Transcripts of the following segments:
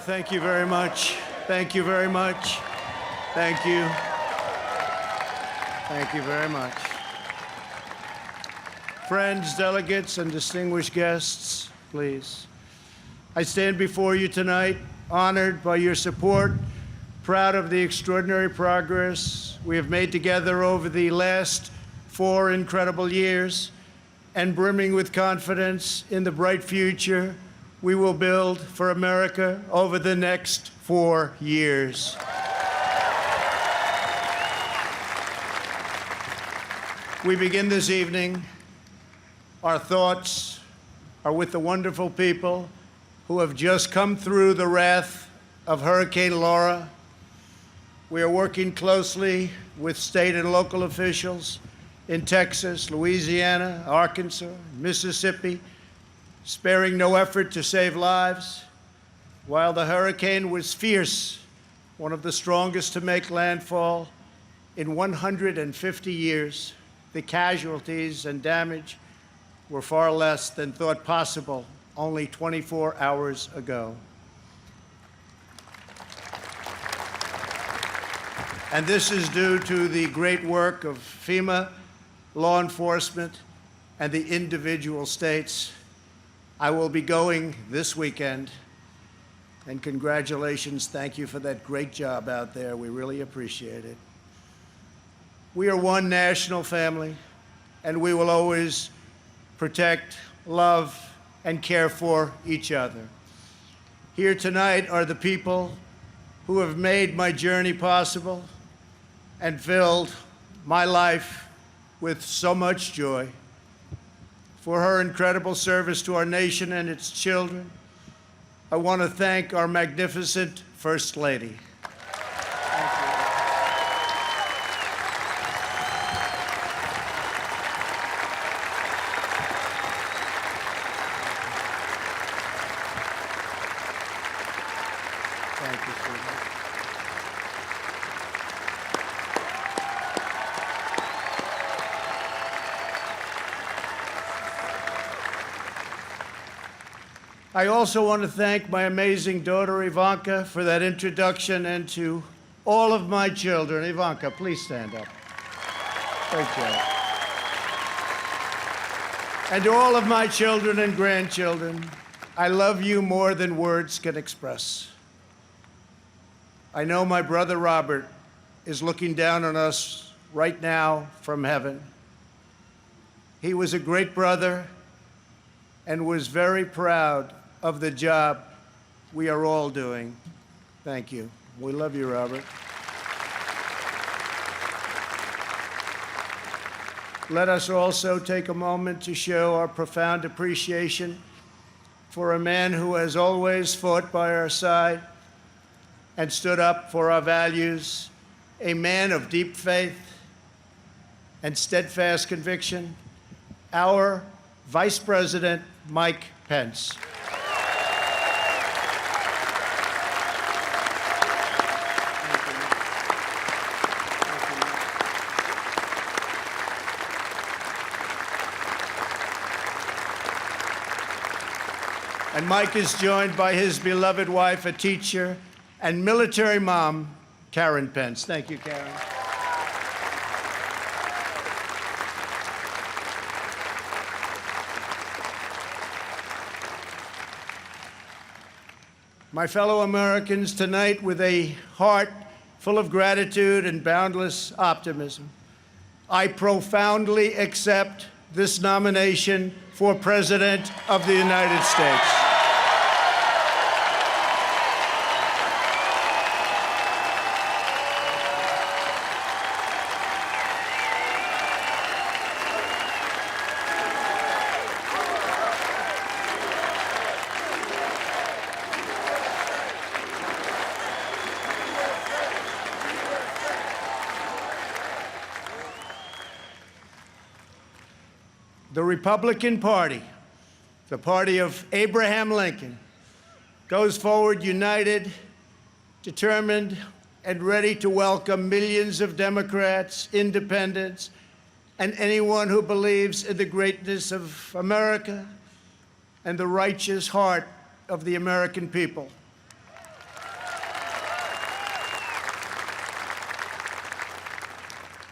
Thank you very much. Thank you very much. Thank you. Thank you very much. Friends, delegates, and distinguished guests, please. I stand before you tonight, honored by your support, proud of the extraordinary progress we have made together over the last 4 incredible years, and brimming with confidence in the bright future we will build for America over the next 4 years. We begin this evening. Our thoughts are with the wonderful people who have just come through the wrath of Hurricane Laura. We are working closely with state and local officials in Texas, Louisiana, Arkansas, Mississippi, sparing no effort to save lives. While the hurricane was fierce, one of the strongest to make landfall in 150 years, the casualties and damage were far less than thought possible only 24 hours ago. And this is due to the great work of FEMA, law enforcement, and the individual states. I will be going this weekend, and congratulations, thank you for that great job out there. We really appreciate it. We are one national family, and we will always protect, love, and care for each other. Here tonight are the people who have made my journey possible and filled my life with so much joy. For her incredible service to our nation and its children, I want to thank our magnificent First Lady. Thank you, sweetheart. I also want to thank my amazing daughter, Ivanka, for that introduction, and to all of my children. Ivanka, please stand up. Great job. And to all of my children and grandchildren, I love you more than words can express. I know my brother Robert is looking down on us right now from heaven. He was a great brother and was very proud of the job we are all doing. Thank you. We love you, Robert. Let us also take a moment to show our profound appreciation for a man who has always fought by our side and stood up for our values, a man of deep faith and steadfast conviction, our Vice President, Mike Pence. And Mike is joined by his beloved wife, a teacher, and military mom, Karen Pence. Thank you, Karen. My fellow Americans, tonight, with a heart full of gratitude and boundless optimism, I profoundly accept this nomination for President of the United States. The Republican Party, the party of Abraham Lincoln, goes forward united, determined, and ready to welcome millions of Democrats, independents, and anyone who believes in the greatness of America and the righteous heart of the American people.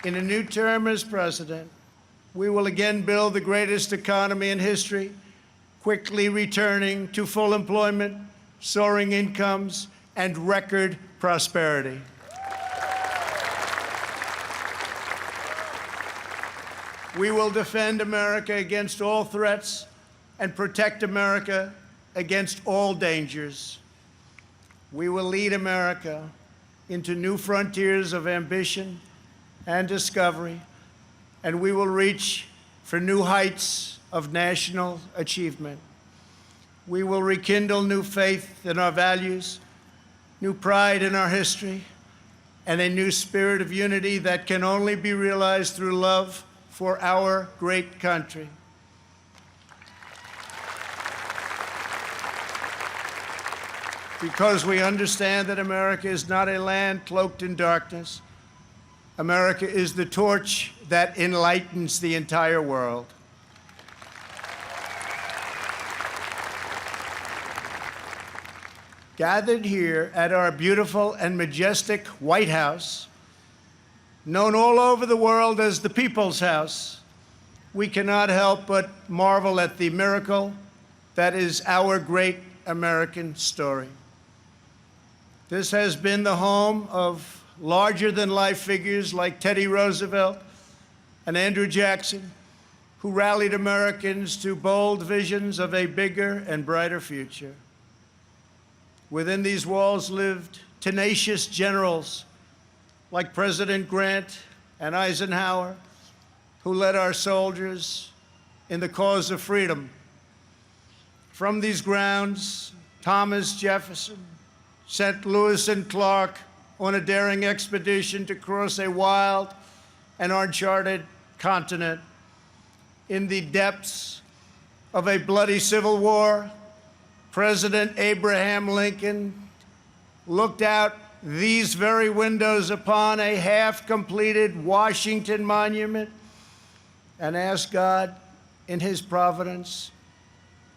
In a new term as president, we will again build the greatest economy in history, quickly returning to full employment, soaring incomes, and record prosperity. We will defend America against all threats and protect America against all dangers. We will lead America into new frontiers of ambition and discovery, and we will reach for new heights of national achievement. We will rekindle new faith in our values, new pride in our history, and a new spirit of unity that can only be realized through love for our great country. Because we understand that America is not a land cloaked in darkness. America is the torch that enlightens the entire world. Gathered here at our beautiful and majestic White House, known all over the world as the People's House, we cannot help but marvel at the miracle that is our great American story. This has been the home of larger-than-life figures like Teddy Roosevelt and Andrew Jackson, who rallied Americans to bold visions of a bigger and brighter future. Within these walls lived tenacious generals like President Grant and Eisenhower, who led our soldiers in the cause of freedom. From these grounds, Thomas Jefferson sent Lewis and Clark on a daring expedition to cross a wild and uncharted continent. In the depths of a bloody civil war, President Abraham Lincoln looked out these very windows upon a half-completed Washington Monument and asked God, in his providence,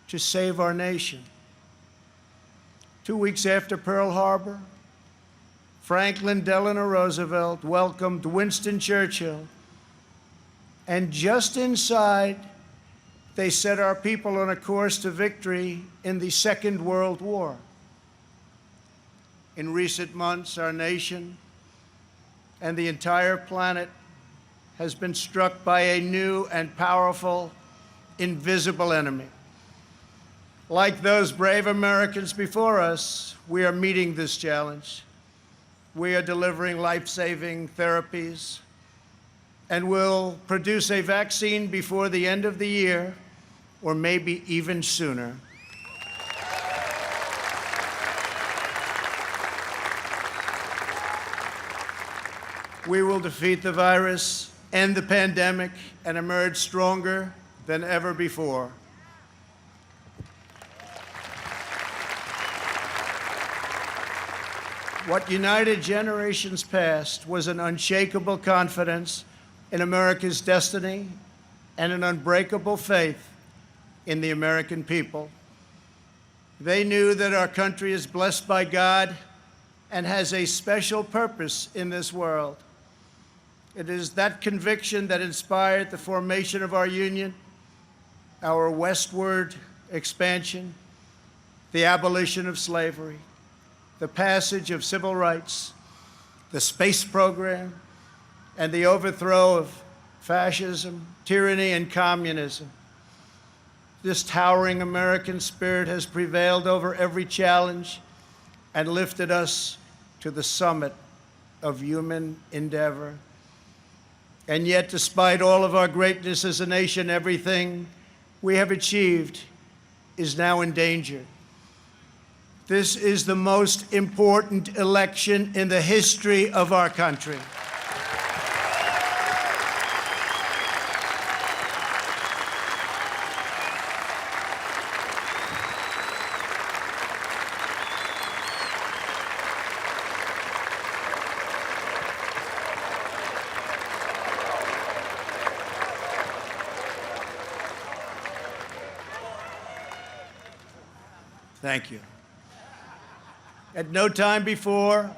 to save our nation. 2 weeks after Pearl Harbor, Franklin Delano Roosevelt welcomed Winston Churchill, and just inside, they set our people on a course to victory in the Second World War. In recent months, our nation and the entire planet has been struck by a new and powerful, invisible enemy. Like those brave Americans before us, we are meeting this challenge. We are delivering life-saving therapies and will produce a vaccine before the end of the year, or maybe even sooner. We will defeat the virus, end the pandemic, and emerge stronger than ever before. What united generations past was an unshakable confidence in America's destiny and an unbreakable faith in the American people. They knew that our country is blessed by God and has a special purpose in this world. It is that conviction that inspired the formation of our union, our westward expansion, the abolition of slavery, the passage of civil rights, the space program, and the overthrow of fascism, tyranny, and communism. This towering American spirit has prevailed over every challenge and lifted us to the summit of human endeavor. And yet, despite all of our greatness as a nation, everything we have achieved is now in danger. This is the most important election in the history of our country. Thank you. At no time before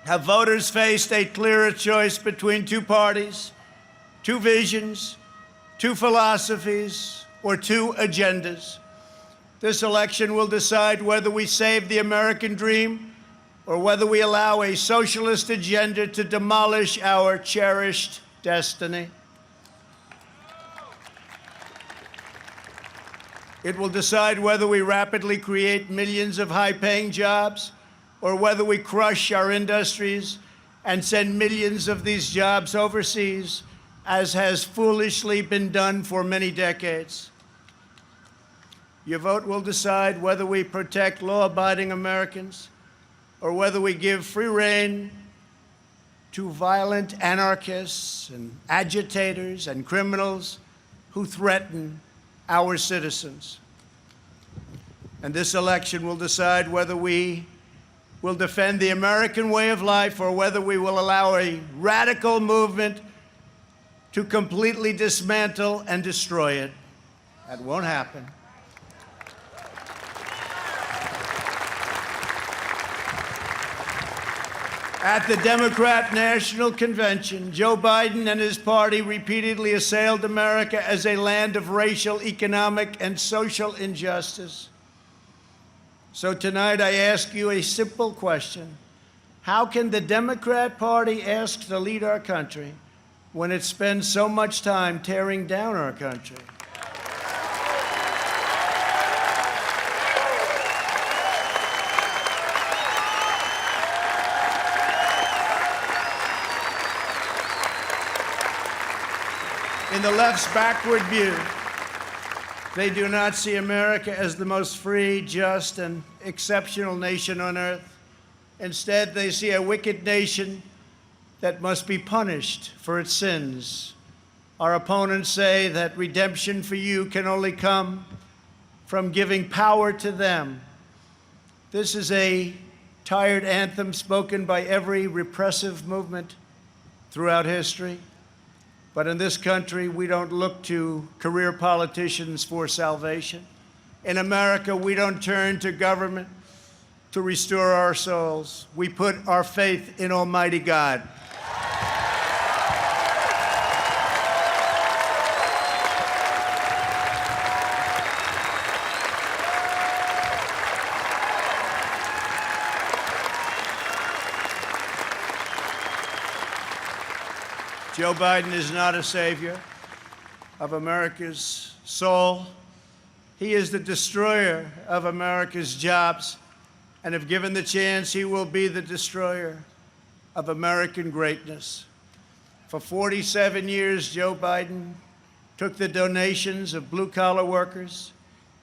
have voters faced a clearer choice between two parties, two visions, two philosophies, or two agendas. This election will decide whether we save the American dream or whether we allow a socialist agenda to demolish our cherished destiny. It will decide whether we rapidly create millions of high-paying jobs or whether we crush our industries and send millions of these jobs overseas, as has foolishly been done for many decades. Your vote will decide whether we protect law-abiding Americans or whether we give free rein to violent anarchists and agitators and criminals who threaten our citizens. And this election will decide whether we will defend the American way of life or whether we will allow a radical movement to completely dismantle and destroy it. That won't happen. At the Democrat National Convention, Joe Biden and his party repeatedly assailed America as a land of racial, economic, and social injustice. So tonight I ask you a simple question. How can the Democrat Party ask to lead our country when it spends so much time tearing down our country? In the left's backward view, they do not see America as the most free, just, and exceptional nation on earth. Instead, they see a wicked nation that must be punished for its sins. Our opponents say that redemption for you can only come from giving power to them. This is a tired anthem spoken by every repressive movement throughout history. But in this country, we don't look to career politicians for salvation. In America, we don't turn to government to restore our souls. We put our faith in Almighty God. Joe Biden is not a savior of America's soul. He is the destroyer of America's jobs, and if given the chance, he will be the destroyer of American greatness. For 47 years, Joe Biden took the donations of blue-collar workers,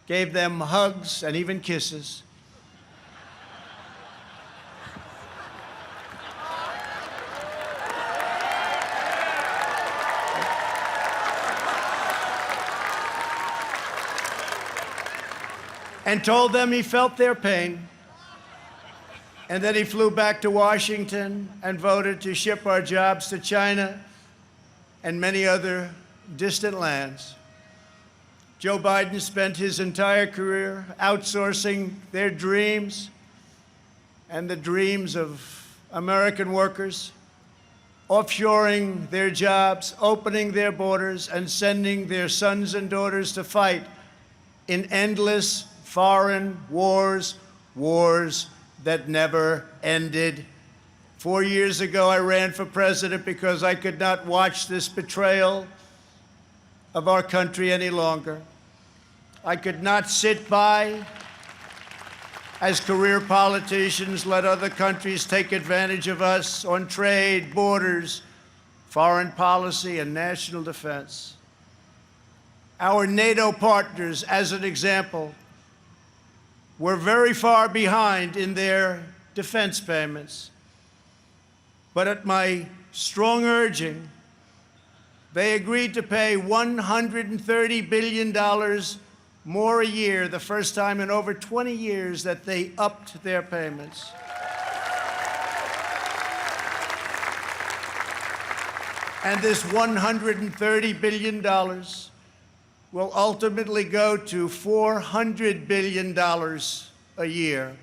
gave them hugs and even kisses, and told them he felt their pain. And then he flew back to Washington and voted to ship our jobs to China and many other distant lands. Joe Biden spent his entire career outsourcing their dreams and the dreams of American workers, offshoring their jobs, opening their borders, and sending their sons and daughters to fight in endless foreign wars, wars that never ended. 4 years ago, I ran for president because I could not watch this betrayal of our country any longer. I could not sit by as career politicians let other countries take advantage of us on trade, borders, foreign policy, and national defense. Our NATO partners, as an example, were very far behind in their defense payments. But at my strong urging, they agreed to pay $130 billion more a year, the first time in over 20 years that they upped their payments. And this $130 billion will ultimately go to $400 billion a year.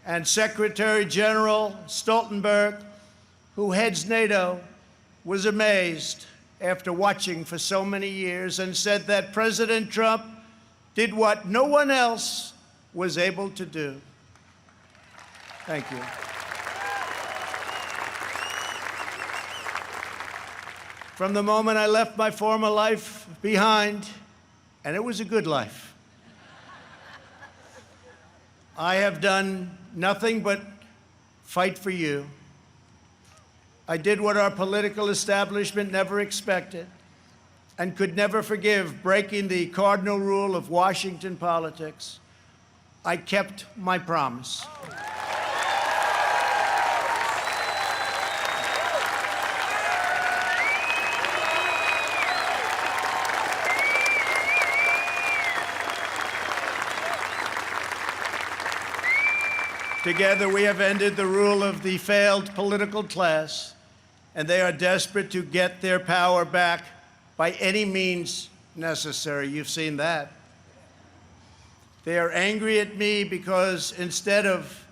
And Secretary General Stoltenberg who heads NATO, was amazed after watching for so many years and said that President Trump did what no one else was able to do. Thank you. From the moment I left my former life behind, and it was a good life, I have done nothing but fight for you. I did what our political establishment never expected and could never forgive, breaking the cardinal rule of Washington politics. I kept my promise. Together, we have ended the rule of the failed political class, and they are desperate to get their power back by any means necessary. You've seen that. They are angry at me because instead of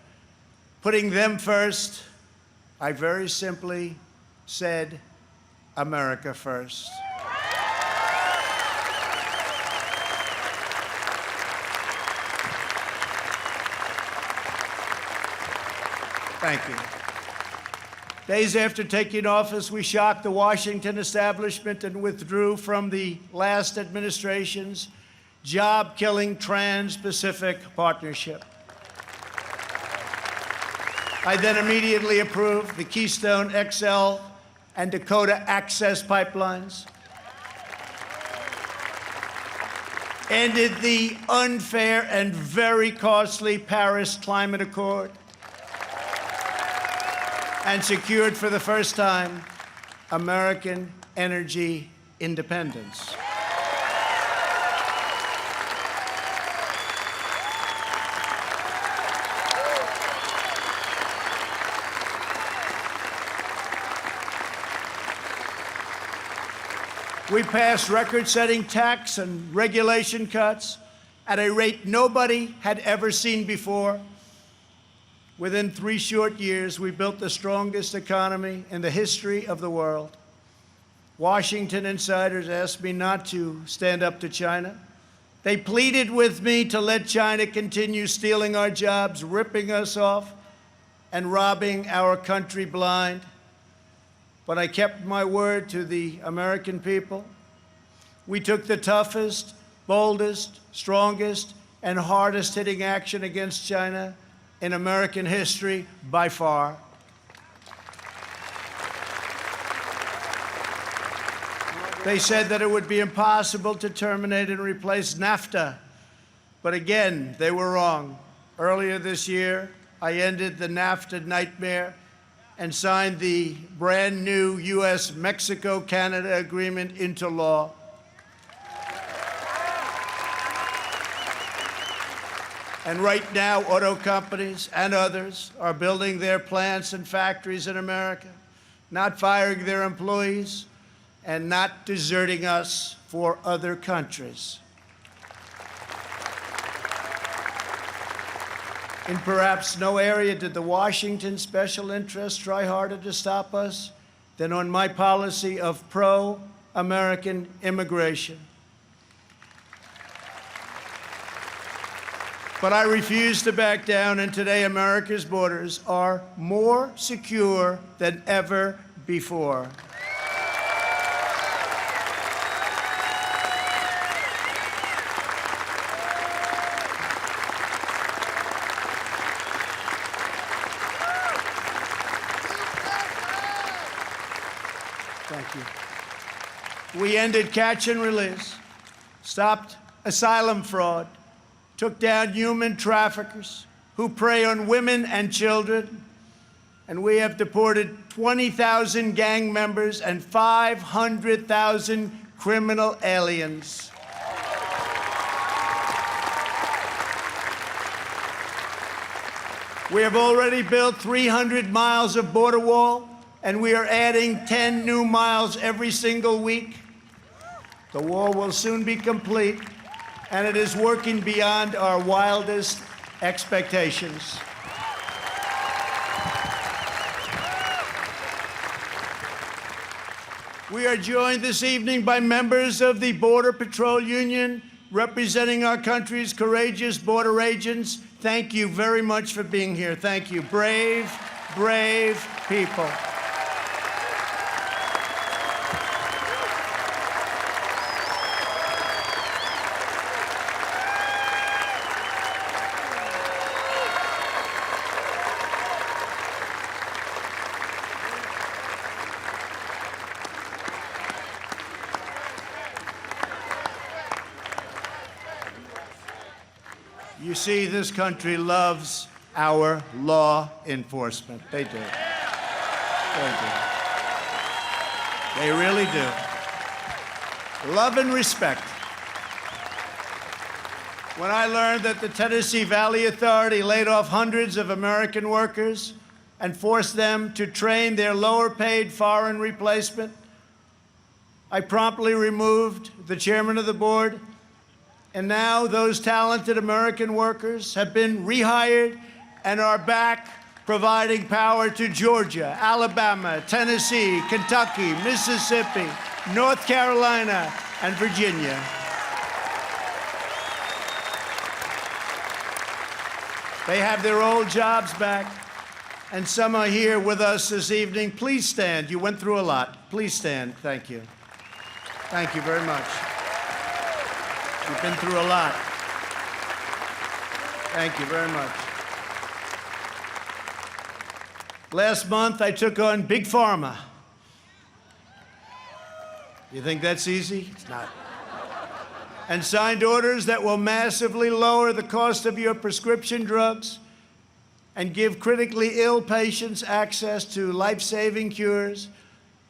putting them first, I very simply said, America first. Thank you. Days after taking office, we shocked the Washington establishment and withdrew from the last administration's job-killing Trans-Pacific Partnership. I then immediately approved the Keystone XL and Dakota Access pipelines, ended the unfair and very costly Paris Climate Accord, and secured for the first time American energy independence. We passed record-setting tax and regulation cuts at a rate nobody had ever seen before. Within 3 short years, we built the strongest economy in the history of the world. Washington insiders asked me not to stand up to China. They pleaded with me to let China continue stealing our jobs, ripping us off, and robbing our country blind. But I kept my word to the American people. We took the toughest, boldest, strongest, and hardest-hitting action against China in American history by far. They said that it would be impossible to terminate and replace NAFTA, but again, they were wrong. Earlier this year, I ended the NAFTA nightmare and signed the brand new U.S.-Mexico-Canada agreement into law. And right now, auto companies and others are building their plants and factories in America, not firing their employees, and not deserting us for other countries. In perhaps no area did the Washington special interests try harder to stop us than on my policy of pro-American immigration. But I refuse to back down, and today America's borders are more secure than ever before. Thank you. We ended catch and release, stopped asylum fraud, took down human traffickers who prey on women and children, and we have deported 20,000 gang members and 500,000 criminal aliens. We have already built 300 miles of border wall, and we are adding 10 new miles every single week. The wall will soon be complete, and it is working beyond our wildest expectations. We are joined this evening by members of the Border Patrol Union representing our country's courageous border agents. Thank you very much for being here. Thank you. Brave, brave people. You see, this country loves our law enforcement. They do. They do. They really do. Love and respect. When I learned that the Tennessee Valley Authority laid off hundreds of American workers and forced them to train their lower-paid foreign replacement, I promptly removed the chairman of the board. And now those talented American workers have been rehired and are back providing power to Georgia, Alabama, Tennessee, Kentucky, Mississippi, North Carolina, and Virginia. They have their old jobs back, and some are here with us this evening. Please stand. You went through a lot. Please stand. Thank you. Thank you very much. You've been through a lot. Thank you very much. Last month, I took on Big Pharma. You think that's easy? It's not. And signed orders that will massively lower the cost of your prescription drugs and give critically ill patients access to life-saving cures.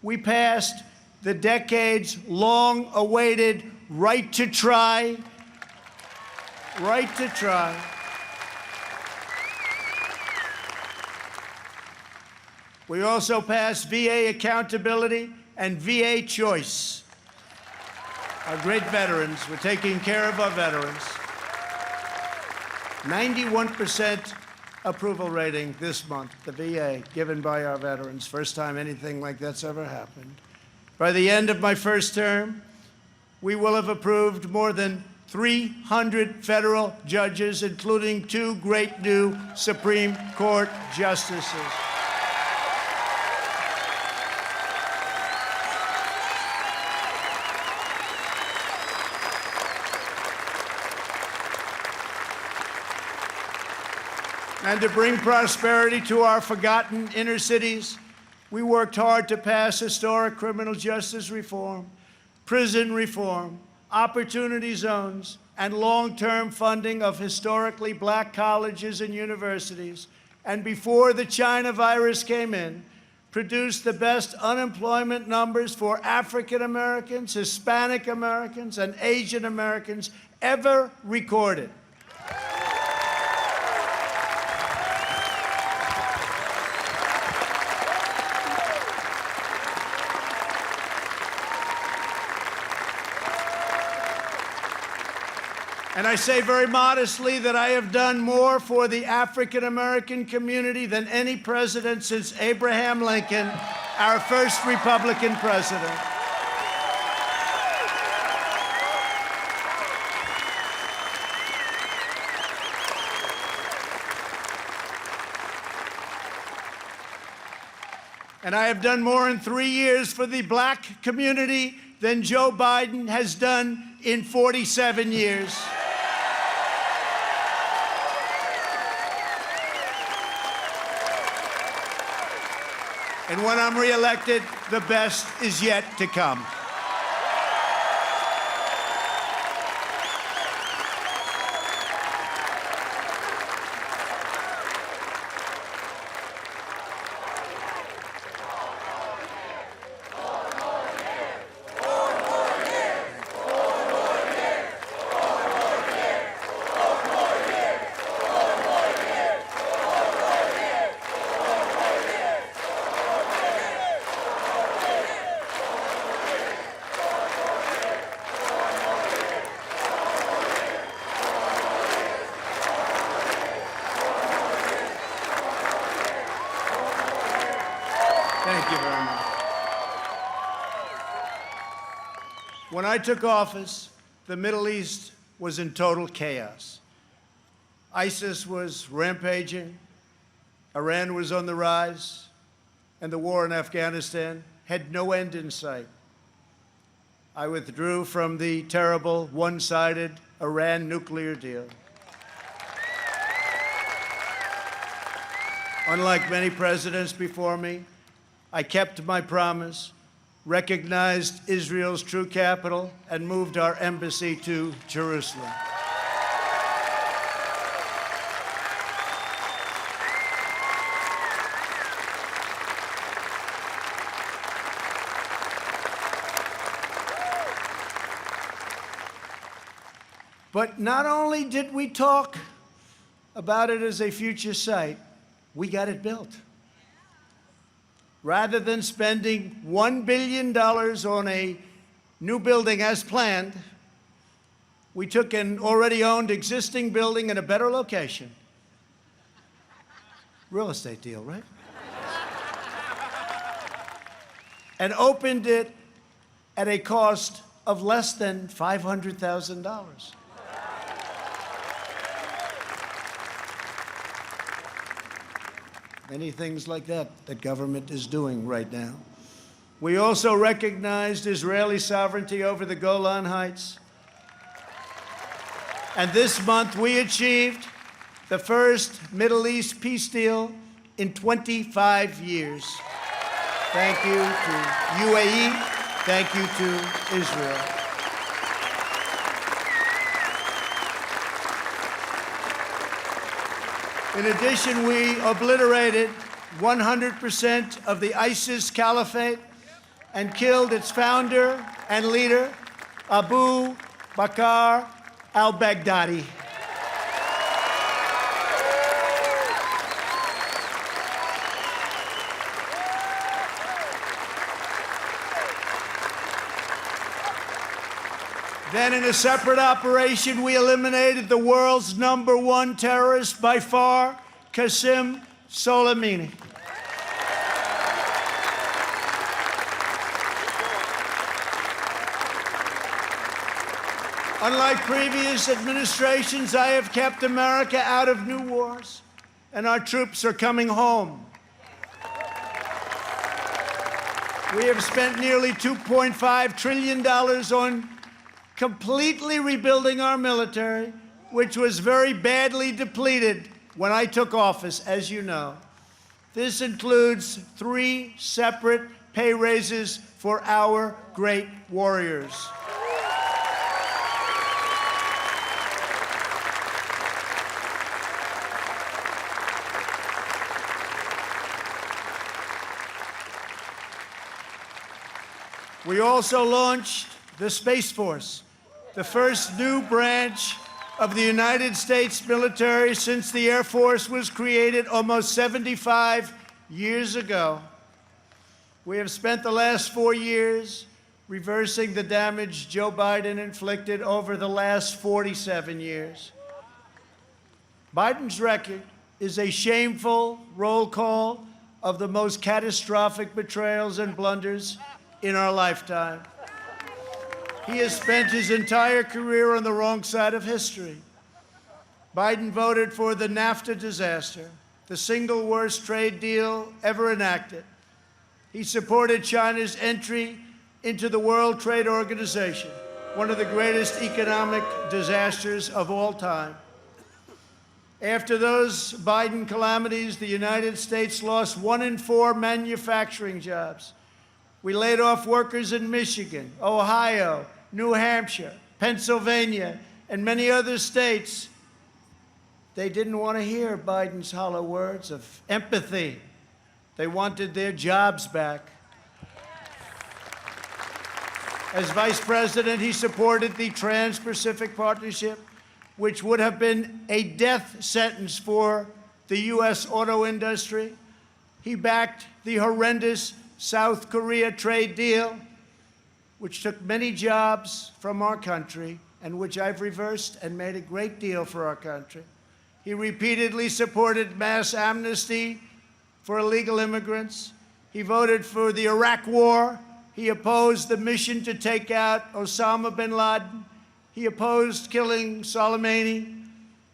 We passed the decades-long-awaited right to try. Right to try. We also passed VA accountability and VA choice. Our great veterans, we're taking care of our veterans. 91% approval rating this month, the VA, given by our veterans. First time anything like that's ever happened. By the end of my first term, we will have approved more than 300 federal judges, including 2 great new Supreme Court justices. And to bring prosperity to our forgotten inner cities, we worked hard to pass historic criminal justice reform, prison reform, opportunity zones, and long-term funding of historically black colleges and universities. And before the China virus came in, produced the best unemployment numbers for African Americans, Hispanic Americans, and Asian Americans ever recorded. And I say very modestly that I have done more for the African-American community than any president since Abraham Lincoln, our first Republican president. And I have done more in 3 years for the black community than Joe Biden has done in 47 years. And when I'm reelected, the best is yet to come. Thank you very much. When I took office, the Middle East was in total chaos. ISIS was rampaging, Iran was on the rise, and the war in Afghanistan had no end in sight. I withdrew from the terrible one-sided Iran nuclear deal. Unlike many presidents before me, I kept my promise, recognized Israel's true capital, and moved our embassy to Jerusalem. But not only did we talk about it as a future site, we got it built. Rather than spending $1 billion on a new building as planned, we took an already owned existing building in a better location. Real estate deal, right? And opened it at a cost of less than $500,000. Many things like that government is doing right now. We also recognized Israeli sovereignty over the Golan Heights. And this month we achieved the first Middle East peace deal in 25 years. Thank you to UAE. Thank you to Israel. In addition, we obliterated 100% of the ISIS caliphate and killed its founder and leader, Abu Bakr al-Baghdadi. Then, in a separate operation, we eliminated the world's #1 terrorist by far, Qasem Soleimani. Unlike previous administrations, I have kept America out of new wars, and our troops are coming home. We have spent nearly $2.5 trillion on completely rebuilding our military, which was very badly depleted when I took office, as you know. This includes 3 separate pay raises for our great warriors. We also launched the Space Force, the first new branch of the United States military since the Air Force was created almost 75 years ago. We have spent the last 4 years reversing the damage Joe Biden inflicted over the last 47 years. Biden's record is a shameful roll call of the most catastrophic betrayals and blunders in our lifetime. He has spent his entire career on the wrong side of history. Biden voted for the NAFTA disaster, the single worst trade deal ever enacted. He supported China's entry into the World Trade Organization, one of the greatest economic disasters of all time. After those Biden calamities, the United States lost 1 in 4 manufacturing jobs. We laid off workers in Michigan, Ohio, New Hampshire, Pennsylvania, and many other states. They didn't want to hear Biden's hollow words of empathy. They wanted their jobs back. As vice president, he supported the Trans-Pacific Partnership, which would have been a death sentence for the U.S. auto industry. He backed the horrendous South Korea trade deal, which took many jobs from our country and which I've reversed and made a great deal for our country. He repeatedly supported mass amnesty for illegal immigrants. He voted for the Iraq War He opposed the mission to take out Osama bin Laden. He opposed killing Soleimani.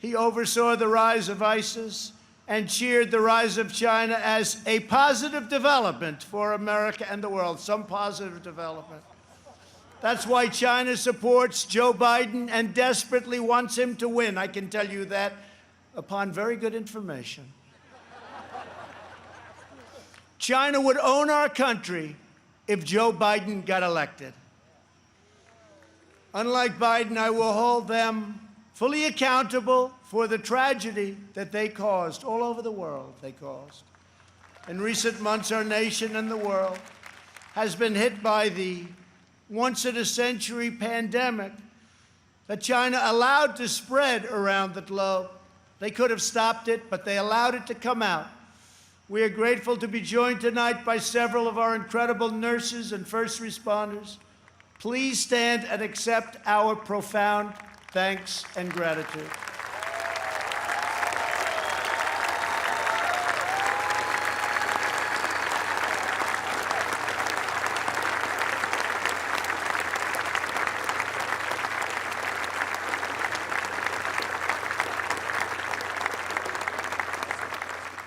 He oversaw the rise of ISIS and cheered the rise of China as a positive development for America and the world, some positive development. That's why China supports Joe Biden and desperately wants him to win. I can tell you that upon very good information. China would own our country if Joe Biden got elected. Unlike Biden, I will hold them fully accountable for the tragedy that they caused all over the world. In recent months, our nation and the world has been hit by the once-in-a-century pandemic that China allowed to spread around the globe. They could have stopped it, but they allowed it to come out. We are grateful to be joined tonight by several of our incredible nurses and first responders. Please stand and accept our profound thanks and gratitude.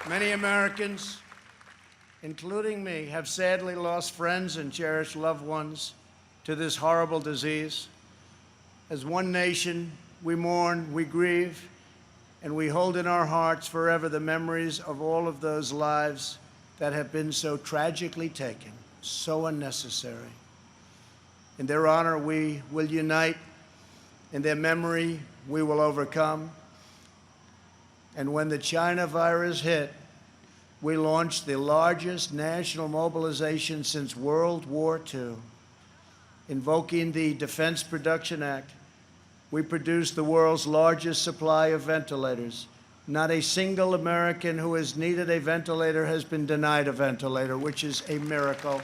Many Americans, including me, have sadly lost friends and cherished loved ones to this horrible disease. As one nation, we mourn, we grieve, and we hold in our hearts forever the memories of all of those lives that have been so tragically taken, so unnecessary. In their honor, we will unite. In their memory, we will overcome. And when the China virus hit, we launched the largest national mobilization since World War II. Invoking the Defense Production Act, we produced the world's largest supply of ventilators. Not a single American who has needed a ventilator has been denied a ventilator, which is a miracle.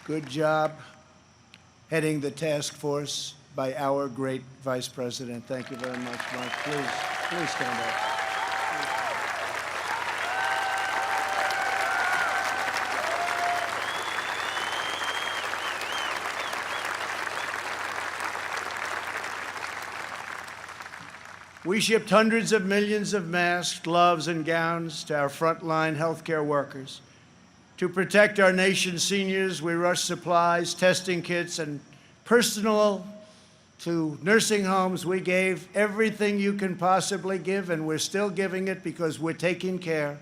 Good job heading the task force by our great Vice President. Thank you very much, Mike. Please stand up. We shipped hundreds of millions of masks, gloves, and gowns to our frontline healthcare workers. To protect our nation's seniors, we rushed supplies, testing kits, and personal to nursing homes. We gave everything you can possibly give, and we're still giving it because we're taking care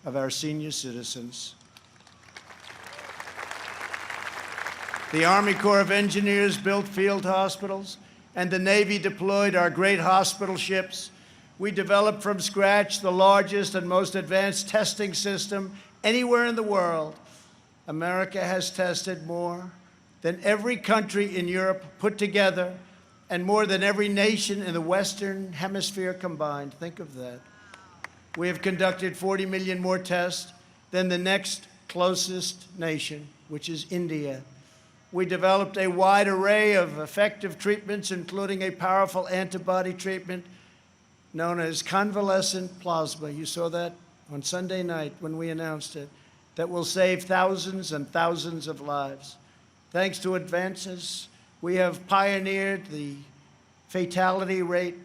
of our senior citizens. The Army Corps of Engineers built field hospitals, and the Navy deployed our great hospital ships. We developed from scratch the largest and most advanced testing system anywhere in the world. America has tested more than every country in Europe put together, and more than every nation in the Western Hemisphere combined. Think of that. We have conducted 40 million more tests than the next closest nation, which is India. We developed a wide array of effective treatments, including a powerful antibody treatment known as convalescent plasma. You saw that on Sunday night when we announced it, that will save thousands and thousands of lives. Thanks to advances, we have pioneered the fatality rate,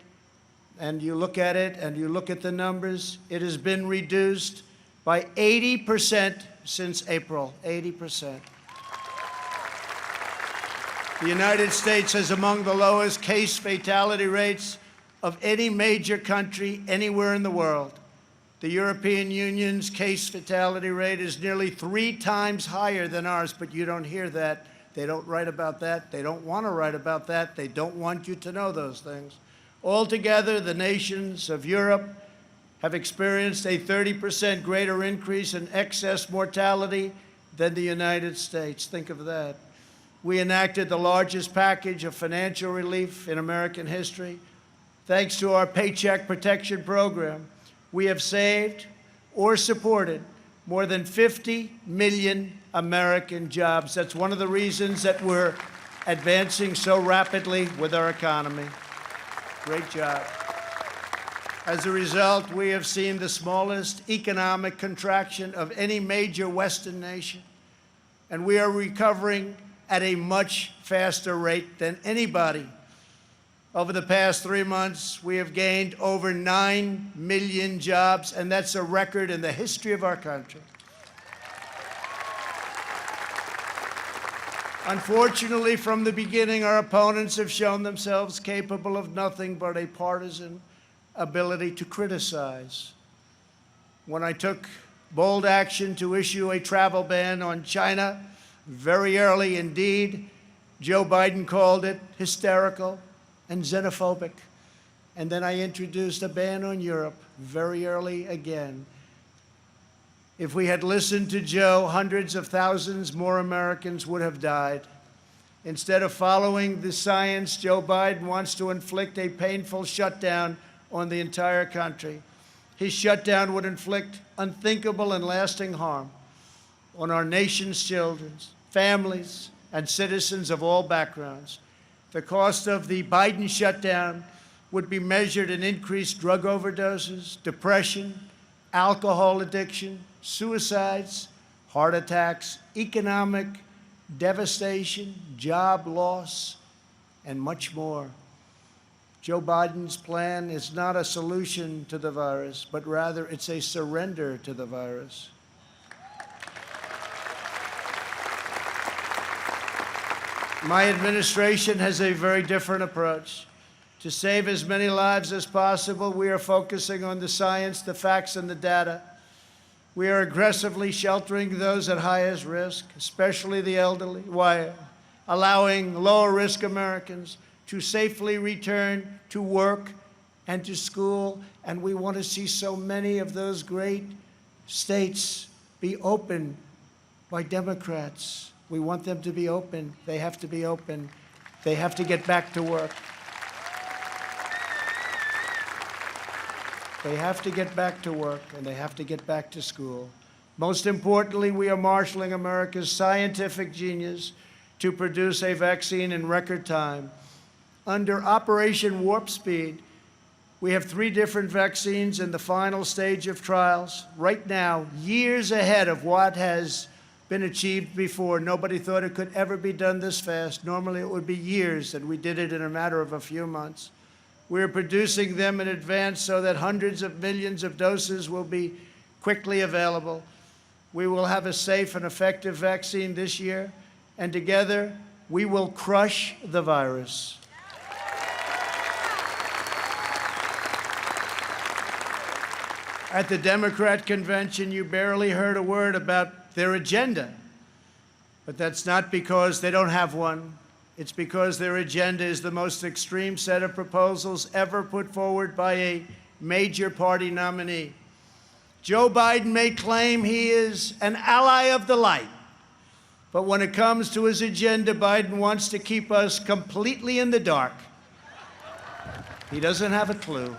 and you look at it and you look at the numbers, it has been reduced by 80% since April, 80%. The United States has among the lowest case fatality rates of any major country anywhere in the world. The European Union's case fatality rate is nearly 3 times higher than ours, but you don't hear that. They don't write about that. They don't want to write about that. They don't want you to know those things. Altogether, the nations of Europe have experienced a 30% greater increase in excess mortality than the United States. Think of that. We enacted the largest package of financial relief in American history. Thanks to our Paycheck Protection Program, we have saved or supported more than 50 million American jobs. That's one of the reasons that we're advancing so rapidly with our economy. Great job. As a result, we have seen the smallest economic contraction of any major Western nation, and we are recovering at a much faster rate than anybody. Over the past 3 months, we have gained over 9 million jobs, and that's a record in the history of our country. Unfortunately, from the beginning, our opponents have shown themselves capable of nothing but a partisan ability to criticize. When I took bold action to issue a travel ban on China very early indeed, Joe Biden called it hysterical and xenophobic. And then I introduced a ban on Europe very early again. If we had listened to Joe, hundreds of thousands more Americans would have died. Instead of following the science, Joe Biden wants to inflict a painful shutdown on the entire country. His shutdown would inflict unthinkable and lasting harm on our nation's children, families, and citizens of all backgrounds. The cost of the Biden shutdown would be measured in increased drug overdoses, depression, alcohol addiction, suicides, heart attacks, economic devastation, job loss, and much more. Joe Biden's plan is not a solution to the virus, but rather it's a surrender to the virus. My administration has a very different approach. To save as many lives as possible, we are focusing on the science, the facts, and the data. We are aggressively sheltering those at highest risk, especially the elderly, while allowing lower-risk Americans to safely return to work and to school. And we want to see so many of those great states be open by Democrats. We want them to be open. They have to be open. They have to get back to work. They have to get back to work, and they have to get back to school. Most importantly, we are marshaling America's scientific genius to produce a vaccine in record time. Under Operation Warp Speed, we have 3 different vaccines in the final stage of trials. Right now, years ahead of what has been achieved before. Nobody thought it could ever be done this fast. Normally, it would be years, and we did it in a matter of a few months. We're producing them in advance so that hundreds of millions of doses will be quickly available. We will have a safe and effective vaccine this year, and together we will crush the virus. At the Democrat convention, you barely heard a word about their agenda. But that's not because they don't have one. It's because their agenda is the most extreme set of proposals ever put forward by a major party nominee. Joe Biden may claim he is an ally of the light, but when it comes to his agenda, Biden wants to keep us completely in the dark. He doesn't have a clue.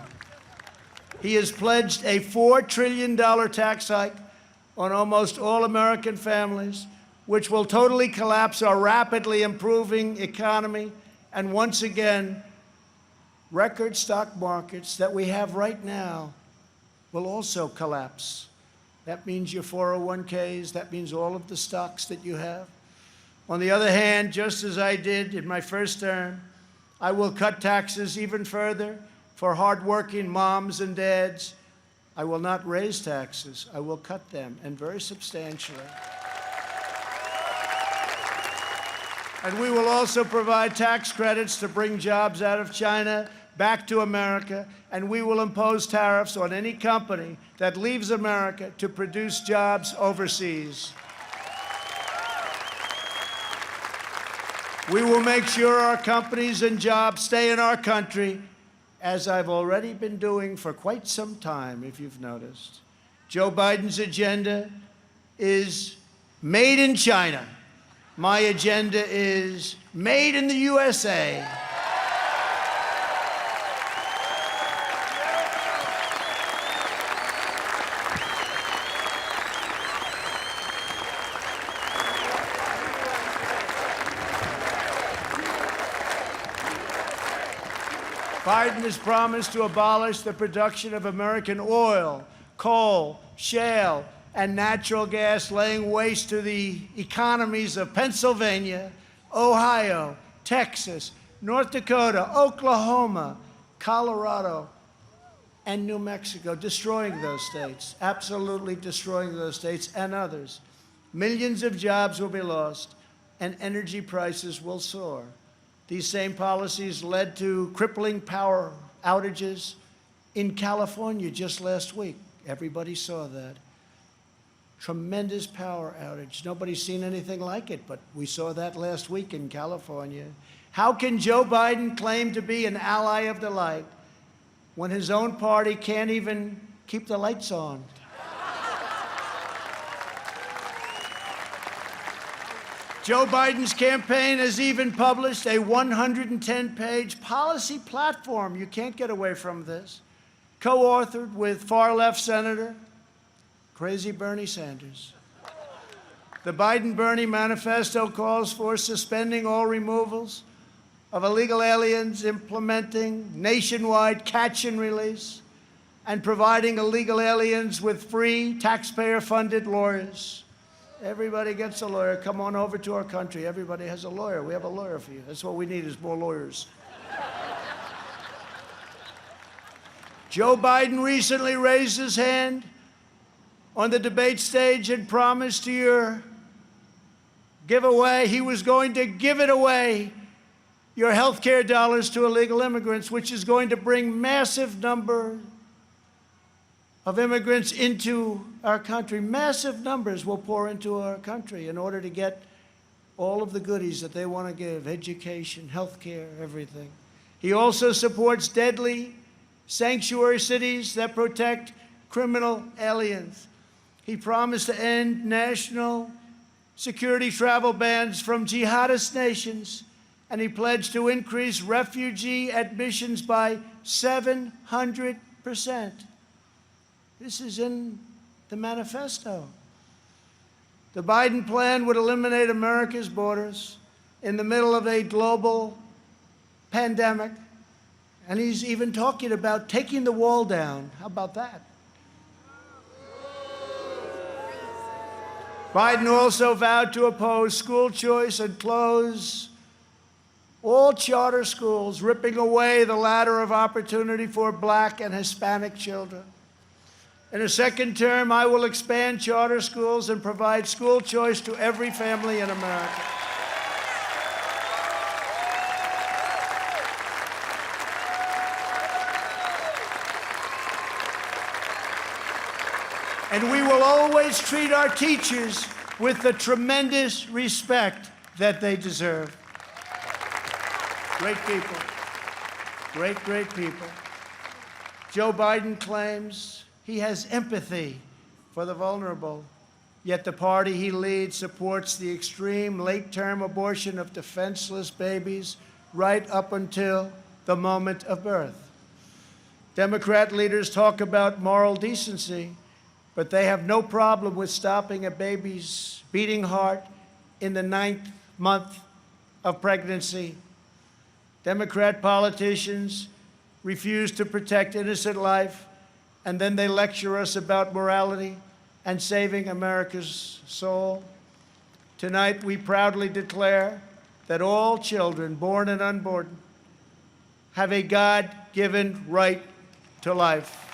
He has pledged a $4 trillion tax hike on almost all American families, which will totally collapse our rapidly improving economy, and once again, record stock markets that we have right now will also collapse. That means your 401ks, that means all of the stocks that you have. On the other hand, just as I did in my first term, I will cut taxes even further for hardworking moms and dads. I will not raise taxes. I will cut them, and very substantially. And we will also provide tax credits to bring jobs out of China back to America, and we will impose tariffs on any company that leaves America to produce jobs overseas. We will make sure our companies and jobs stay in our country, as I've already been doing for quite some time, if you've noticed. Joe Biden's agenda is made in China. My agenda is made in the USA. Biden has promised to abolish the production of American oil, coal, shale, and natural gas, laying waste to the economies of Pennsylvania, Ohio, Texas, North Dakota, Oklahoma, Colorado, and New Mexico, destroying those states, absolutely destroying those states and others. Millions of jobs will be lost, and energy prices will soar. These same policies led to crippling power outages in California just last week. Everybody saw that. Tremendous power outage. Nobody's seen anything like it, but we saw that last week in California. How can Joe Biden claim to be an ally of the light when his own party can't even keep the lights on? Joe Biden's campaign has even published a 110-page policy platform. You can't get away from this. Co-authored with far-left Senator, crazy Bernie Sanders. The Biden-Bernie manifesto calls for suspending all removals of illegal aliens, implementing nationwide catch and release, and providing illegal aliens with free, taxpayer-funded lawyers. Everybody gets a lawyer. Come on over to our country. Everybody has a lawyer. We have a lawyer for you. That's what we need is more lawyers. Joe Biden recently raised his hand on the debate stage and promised to your giveaway he was going to give it away, your health care dollars to illegal immigrants, which is going to bring massive number of immigrants into our country. Massive numbers will pour into our country in order to get all of the goodies that they want to give, education, health care, everything. He also supports deadly sanctuary cities that protect criminal aliens. He promised to end national security travel bans from jihadist nations, and he pledged to increase refugee admissions by 700%. This is in the manifesto. The Biden plan would eliminate America's borders in the middle of a global pandemic, and he's even talking about taking the wall down. How about that? Biden also vowed to oppose school choice and close all charter schools, ripping away the ladder of opportunity for Black and Hispanic children. In a second term, I will expand charter schools and provide school choice to every family in America. And we will always treat our teachers with the tremendous respect that they deserve. Great people. Great, great people. Joe Biden claims he has empathy for the vulnerable, yet the party he leads supports the extreme late-term abortion of defenseless babies right up until the moment of birth. Democrat leaders talk about moral decency, but they have no problem with stopping a baby's beating heart in the 9th month of pregnancy. Democrat politicians refuse to protect innocent life, and then they lecture us about morality and saving America's soul. Tonight, we proudly declare that all children, born and unborn, have a God-given right to life.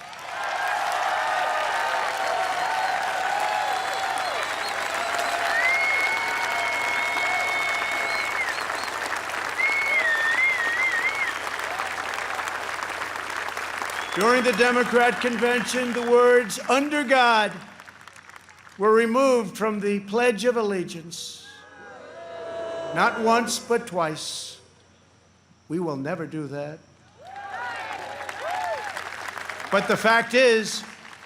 During the Democrat convention, the words "under God" were removed from the Pledge of Allegiance. Not once, but twice. We will never do that. But the fact is,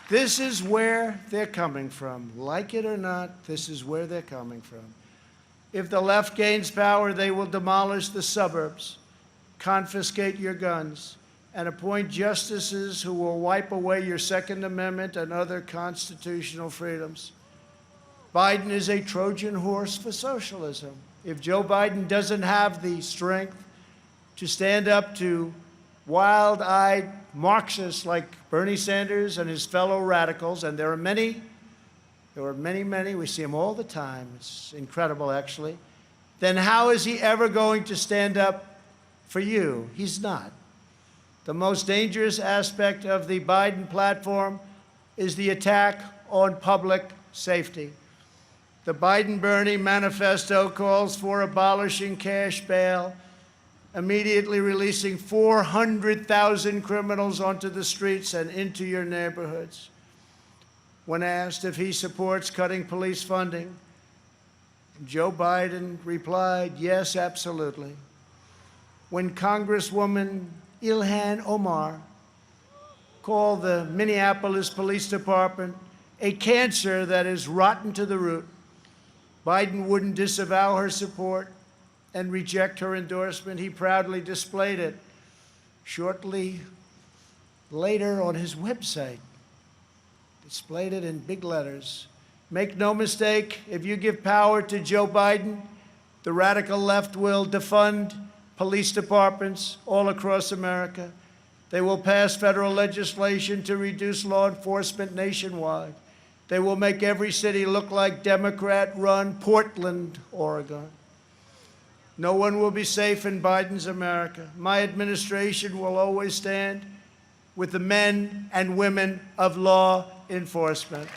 this is where they're coming from. Like it or not, this is where they're coming from. If the left gains power, they will demolish the suburbs, confiscate your guns, and appoint justices who will wipe away your Second Amendment and other constitutional freedoms. Biden is a Trojan horse for socialism. If Joe Biden doesn't have the strength to stand up to wild-eyed Marxists like Bernie Sanders and his fellow radicals, and there are many, we see them all the time, it's incredible actually, then how is he ever going to stand up for you? He's not. The most dangerous aspect of the Biden platform is the attack on public safety. The Biden-Bernie manifesto calls for abolishing cash bail, immediately releasing 400,000 criminals onto the streets and into your neighborhoods. When asked if he supports cutting police funding, Joe Biden replied, yes, absolutely. When Congresswoman Ilhan Omar called the Minneapolis Police Department a cancer that is rotten to the root, Biden wouldn't disavow her support and reject her endorsement. He proudly displayed it shortly later on his website, displayed it in big letters. Make no mistake, if you give power to Joe Biden, the radical left will defund police departments all across America. They will pass federal legislation to reduce law enforcement nationwide. They will make every city look like Democrat-run Portland, Oregon. No one will be safe in Biden's America. My administration will always stand with the men and women of law enforcement.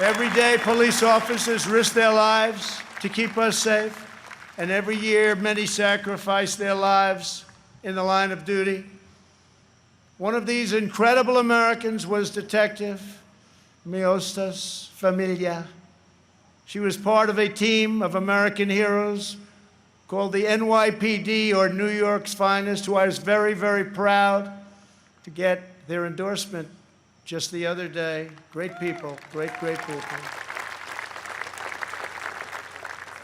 Every day, police officers risk their lives to keep us safe, and every year, many sacrifice their lives in the line of duty. One of these incredible Americans was Detective Miostas Familia. She was part of a team of American heroes called the NYPD, or New York's Finest, who I was very, very proud to get their endorsement just the other day. Great people, great, great people.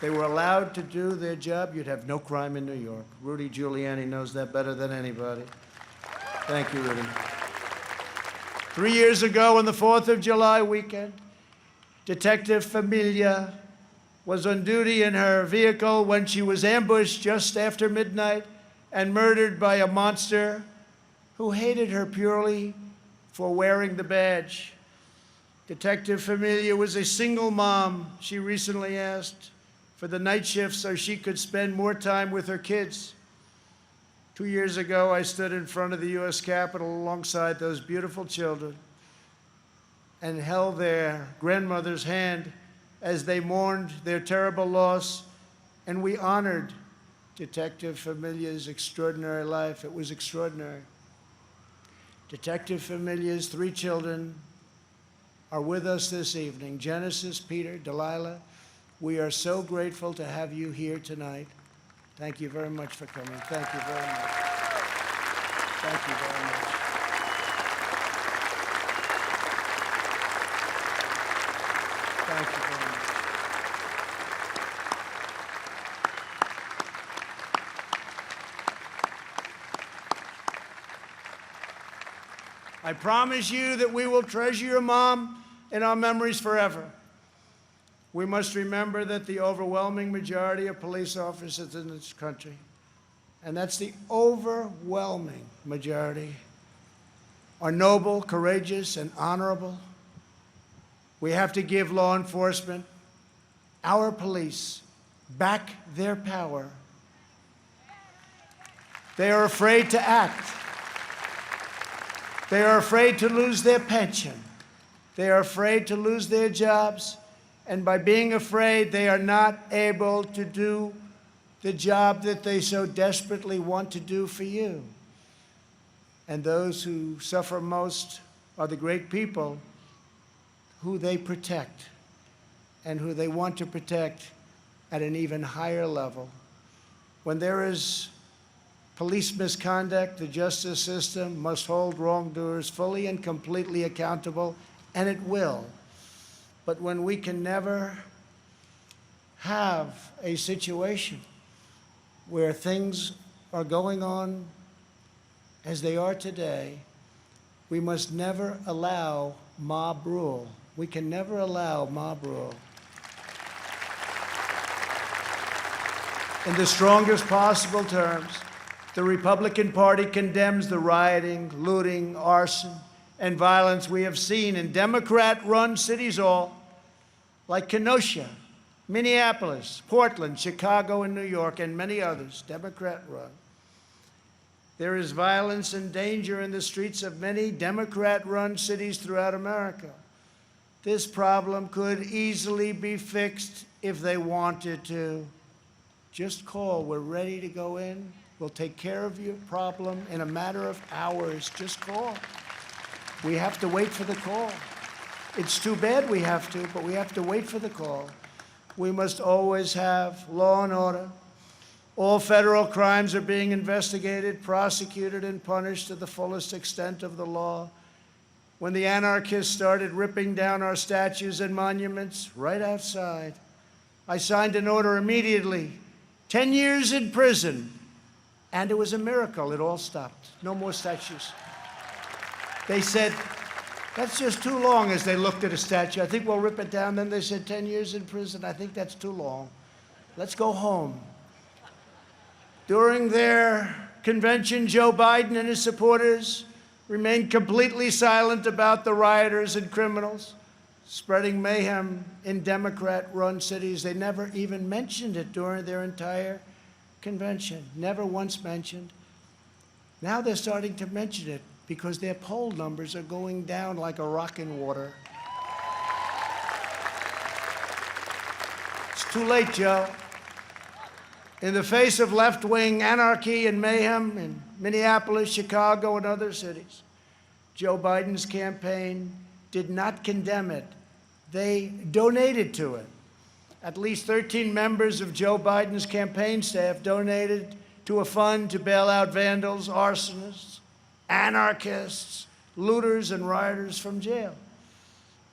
They were allowed to do their job. You'd have no crime in New York. Rudy Giuliani knows that better than anybody. Thank you, Rudy. 3 years ago, on the 4th of July weekend, Detective Familia was on duty in her vehicle when she was ambushed just after midnight and murdered by a monster who hated her purely for wearing the badge. Detective Familia was a single mom. She recently asked for the night shift so she could spend more time with her kids. 2 years ago, I stood in front of the U.S. Capitol alongside those beautiful children and held their grandmother's hand as they mourned their terrible loss, and we honored Detective Familia's extraordinary life. It was extraordinary. Detective Familia's 3 children are with us this evening. Genesis, Peter, Delilah, we are so grateful to have you here tonight. Thank you very much for coming. Thank you very much. Thank you very much. Thank you very much. I promise you that we will treasure your mom in our memories forever. We must remember that the overwhelming majority of police officers in this country, and that's the overwhelming majority, are noble, courageous, and honorable. We have to give law enforcement, our police, back their power. They are afraid to act. They are afraid to lose their pension. They are afraid to lose their jobs. And by being afraid, they are not able to do the job that they so desperately want to do for you. And those who suffer most are the great people who they protect and who they want to protect at an even higher level. When there is police misconduct, the justice system must hold wrongdoers fully and completely accountable, and it will. But when we can never have a situation where things are going on as they are today, we must never allow mob rule. We can never allow mob rule. In the strongest possible terms, the Republican Party condemns the rioting, looting, arson, and violence we have seen in Democrat-run cities all, like Kenosha, Minneapolis, Portland, Chicago, and New York, and many others, Democrat-run. There is violence and danger in the streets of many Democrat-run cities throughout America. This problem could easily be fixed if they wanted to. Just call. We're ready to go in. We'll take care of your problem in a matter of hours. Just call. We have to wait for the call. It's too bad we have to, but we have to wait for the call. We must always have law and order. All federal crimes are being investigated, prosecuted, and punished to the fullest extent of the law. When the anarchists started ripping down our statues and monuments right outside, I signed an order immediately, 10 years in prison, and it was a miracle. It all stopped. No more statues. They said, that's just too long, as they looked at a statue. I think we'll rip it down. Then they said 10 years in prison. I think that's too long. Let's go home. During their convention, Joe Biden and his supporters remained completely silent about the rioters and criminals spreading mayhem in Democrat-run cities. They never even mentioned it during their entire convention. Never once mentioned. Now they're starting to mention it because their poll numbers are going down like a rock in water. It's too late, Joe. In the face of left-wing anarchy and mayhem in Minneapolis, Chicago, and other cities, Joe Biden's campaign did not condemn it. They donated to it. At least 13 members of Joe Biden's campaign staff donated to a fund to bail out vandals, arsonists, anarchists, looters, and rioters from jail.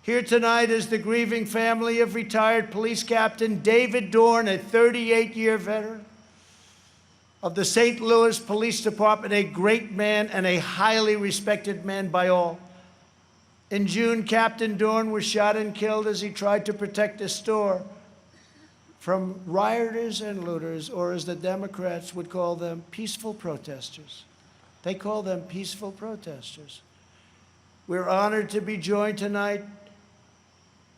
Here tonight is the grieving family of retired police captain David Dorn, a 38-year veteran of the St. Louis Police Department, a great man and a highly respected man by all. In June, Captain Dorn was shot and killed as he tried to protect a store from rioters and looters, or as the Democrats would call them, peaceful protesters. They call them peaceful protesters. We're honored to be joined tonight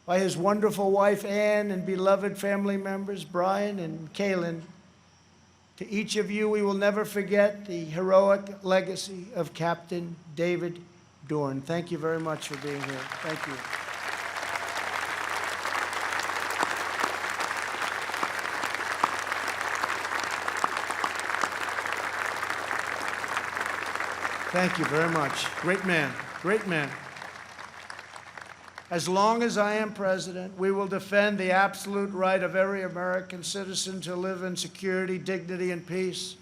by his wonderful wife, Ann, and beloved family members, Brian and Kaylin. To each of you, we will never forget the heroic legacy of Captain David Dorn. Thank you very much for being here. Thank you. Thank you very much. Great man, great man. As long as I am president, we will defend the absolute right of every American citizen to live in security, dignity, and peace.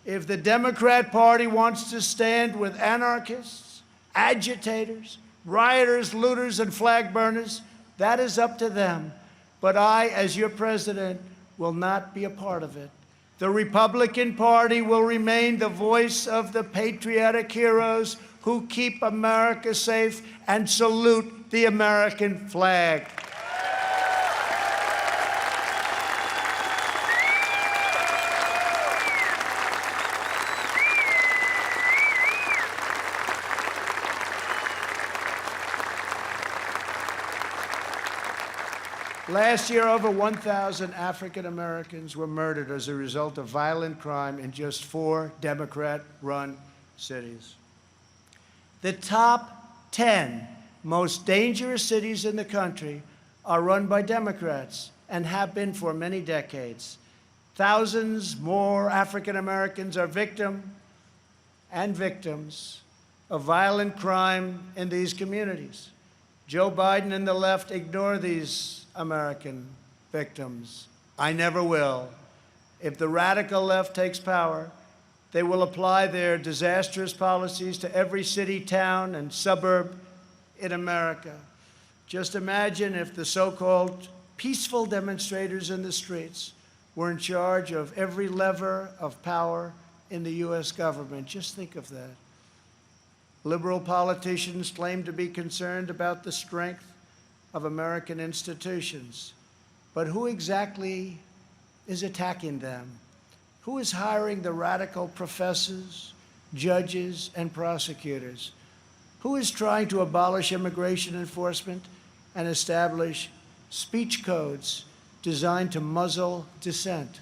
If the Democrat Party wants to stand with anarchists, agitators, rioters, looters, and flag burners, that is up to them. But I, as your president, will not be a part of it. The Republican Party will remain the voice of the patriotic heroes who keep America safe and salute the American flag. Last year, over 1,000 African Americans were murdered as a result of violent crime in just 4 Democrat-run cities. The top 10 most dangerous cities in the country are run by Democrats and have been for many decades. Thousands more African Americans are victims of violent crime in these communities. Joe Biden and the left ignore these American victims. I never will. If the radical left takes power, they will apply their disastrous policies to every city, town, and suburb in America. Just imagine if the so-called peaceful demonstrators in the streets were in charge of every lever of power in the U.S. government. Just think of that. Liberal politicians claim to be concerned about the strength of American institutions. But who exactly is attacking them? Who is hiring the radical professors, judges, and prosecutors? Who is trying to abolish immigration enforcement and establish speech codes designed to muzzle dissent?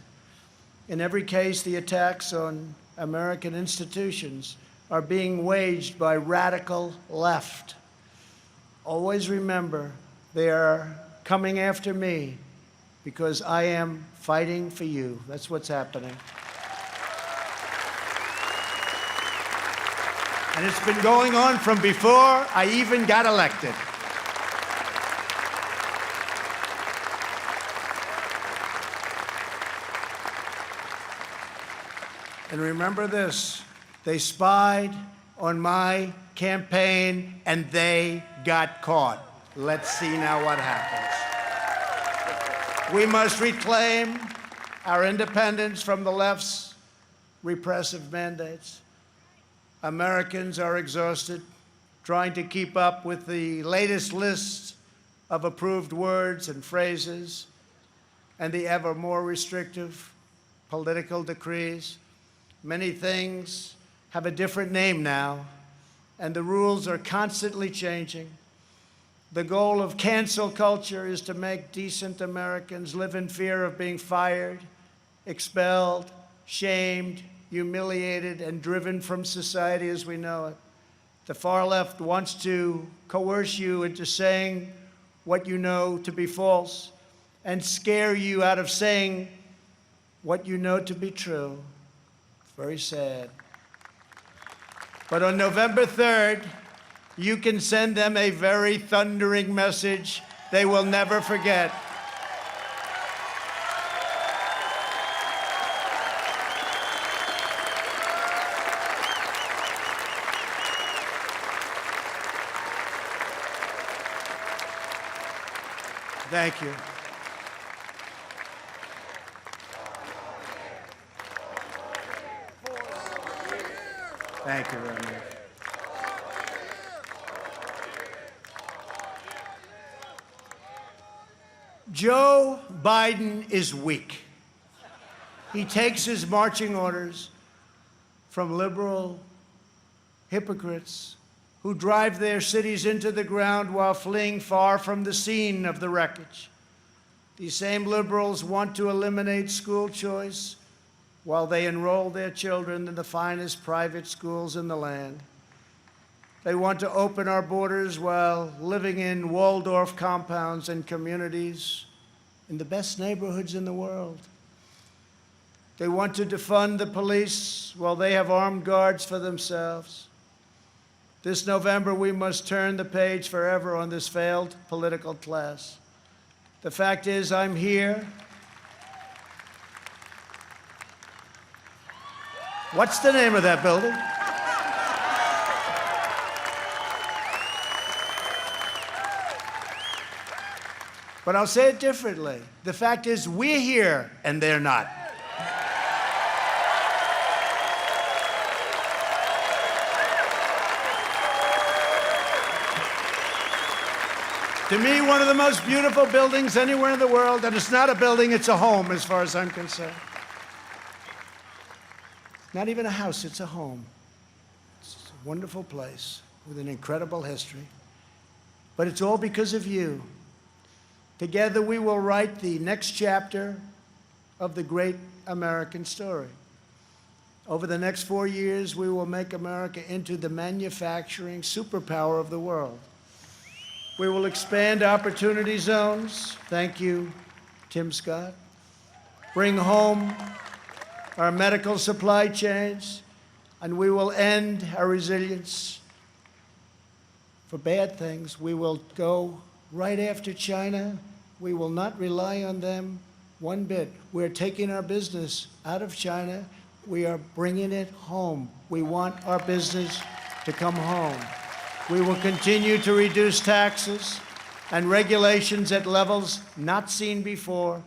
In every case, the attacks on American institutions are being waged by radical left. Always remember, they are coming after me because I am fighting for you. That's what's happening. And it's been going on from before I even got elected. And remember this, they spied on my campaign and they got caught. Let's see now what happens. We must reclaim our independence from the left's repressive mandates. Americans are exhausted trying to keep up with the latest lists of approved words and phrases and the ever more restrictive political decrees. Many things have a different name now, and the rules are constantly changing. The goal of cancel culture is to make decent Americans live in fear of being fired, expelled, shamed, humiliated, and driven from society as we know it. The far left wants to coerce you into saying what you know to be false and scare you out of saying what you know to be true. Very sad. But on November 3rd, you can send them a very thundering message they will never forget. Thank you. Thank you very much. Joe Biden is weak. He takes his marching orders from liberal hypocrites who drive their cities into the ground while fleeing far from the scene of the wreckage. These same liberals want to eliminate school choice while they enroll their children in the finest private schools in the land. They want to open our borders while living in Waldorf compounds and communities in the best neighborhoods in the world. They want to defund the police while they have armed guards for themselves. This November, we must turn the page forever on this failed political class. The fact is, I'm here. What's the name of that building? But I'll say it differently. The fact is, we're here and they're not. To me, one of the most beautiful buildings anywhere in the world, and it's not a building, it's a home as far as I'm concerned. Not even a house, it's a home. It's a wonderful place with an incredible history. But it's all because of you. Together we will write the next chapter of the great American story. Over the next 4 years, we will make America into the manufacturing superpower of the world. We will expand opportunity zones. Thank you, Tim Scott. Bring home our medical supply chains, and we will end our resilience for bad things. We will go right after China. We will not rely on them one bit. We're taking our business out of China. We are bringing it home. We want our business to come home. We will continue to reduce taxes and regulations at levels not seen before.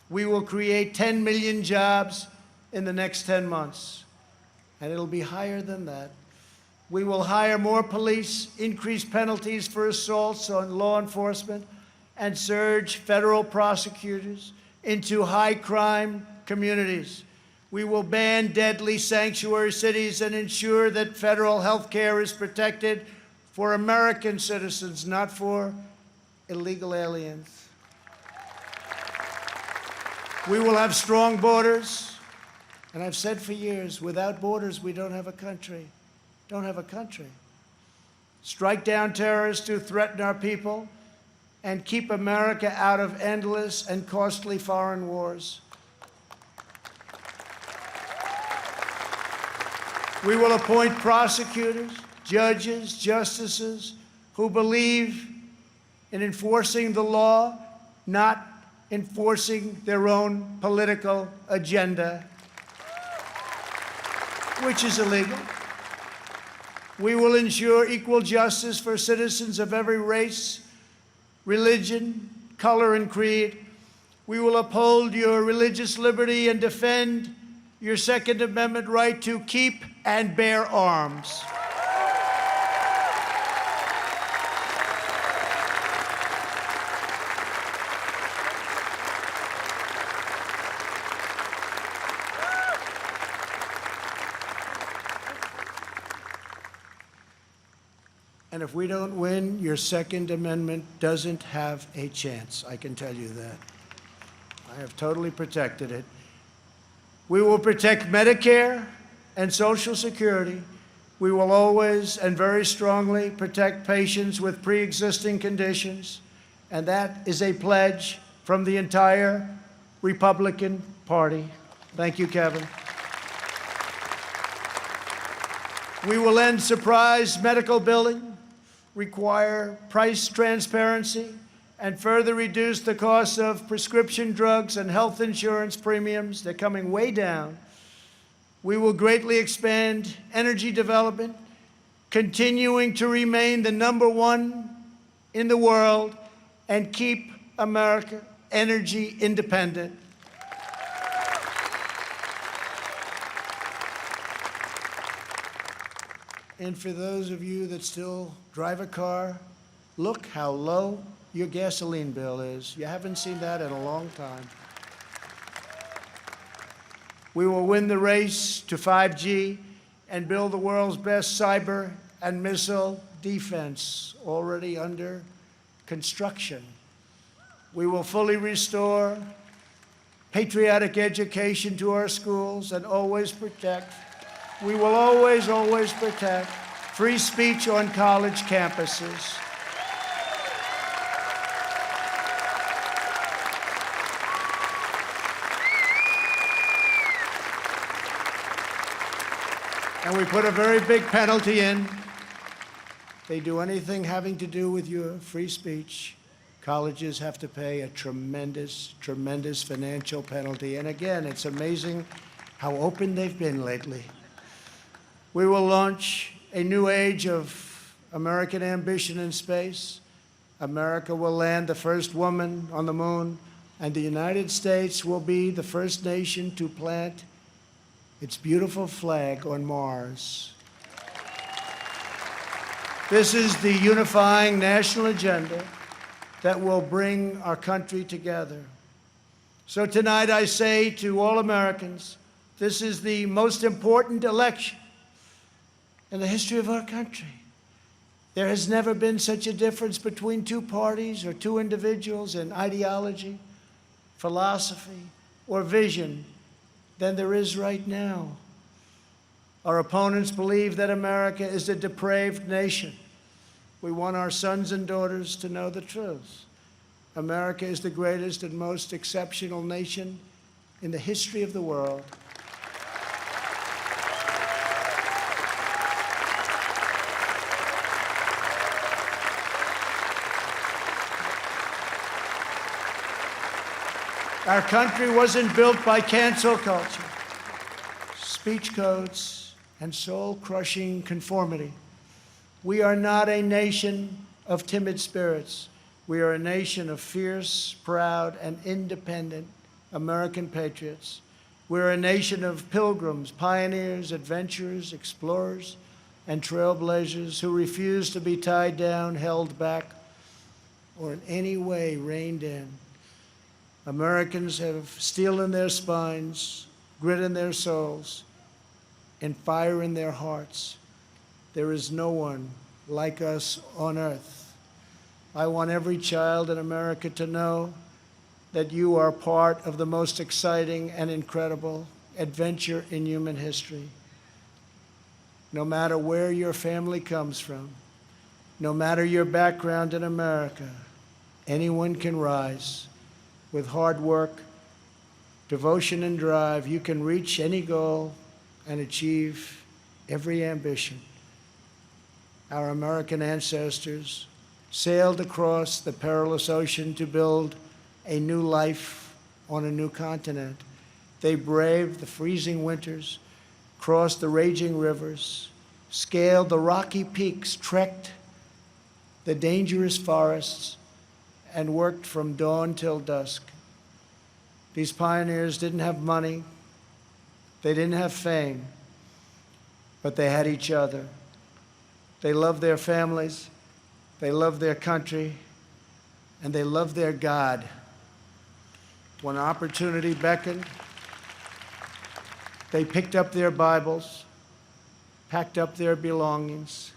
We will create 10 million jobs in the next 10 months, and it'll be higher than that. We will hire more police, increase penalties for assaults on law enforcement, and surge federal prosecutors into high-crime communities. We will ban deadly sanctuary cities and ensure that federal health care is protected for American citizens, not for illegal aliens. We will have strong borders. And I've said for years, without borders, we don't have a country. Don't have a country. Strike down terrorists who threaten our people and keep America out of endless and costly foreign wars. We will appoint prosecutors, judges, justices who believe in enforcing the law, not enforcing their own political agenda, which is illegal. We will ensure equal justice for citizens of every race, religion, color, and creed. We will uphold your religious liberty and defend your Second Amendment right to keep and bear arms. And if we don't win, your Second Amendment doesn't have a chance. I can tell you that. I have totally protected it. We will protect Medicare and Social Security. We will always and very strongly protect patients with pre-existing conditions. And that is a pledge from the entire Republican Party. Thank you, Kevin. We will end surprise medical billing, require price transparency, and further reduce the cost of prescription drugs and health insurance premiums. They're coming way down. We will greatly expand energy development, continuing to remain the #1 in the world and keep America energy independent. And for those of you that still drive a car, look how low your gasoline bill is. You haven't seen that in a long time. We will win the race to 5G and build the world's best cyber and missile defense, already under construction. We will fully restore patriotic education to our schools and always protect. We will always, always protect free speech on college campuses. And we put a very big penalty in. If they do anything having to do with your free speech, colleges have to pay a tremendous, tremendous financial penalty. And again, it's amazing how open they've been lately. We will launch a new age of American ambition in space. America will land the first woman on the moon, and the United States will be the first nation to plant its beautiful flag on Mars. This is the unifying national agenda that will bring our country together. So tonight I say to all Americans, this is the most important election in the history of our country. There has never been such a difference between two parties or two individuals in ideology, philosophy, or vision than there is right now. Our opponents believe that America is a depraved nation. We want our sons and daughters to know the truth. America is the greatest and most exceptional nation in the history of the world. Our country wasn't built by cancel culture, speech codes, and soul-crushing conformity. We are not a nation of timid spirits. We are a nation of fierce, proud, and independent American patriots. We're a nation of pilgrims, pioneers, adventurers, explorers, and trailblazers who refuse to be tied down, held back, or in any way reined in. Americans have steel in their spines, grit in their souls, and fire in their hearts. There is no one like us on earth. I want every child in America to know that you are part of the most exciting and incredible adventure in human history. No matter where your family comes from, no matter your background in America, anyone can rise. With hard work, devotion, and drive, you can reach any goal and achieve every ambition. Our American ancestors sailed across the perilous ocean to build a new life on a new continent. They braved the freezing winters, crossed the raging rivers, scaled the rocky peaks, trekked the dangerous forests, and worked from dawn till dusk. These pioneers didn't have money, they didn't have fame, but they had each other. They loved their families, they loved their country, and they loved their God. When opportunity beckoned, they picked up their Bibles, packed up their belongings,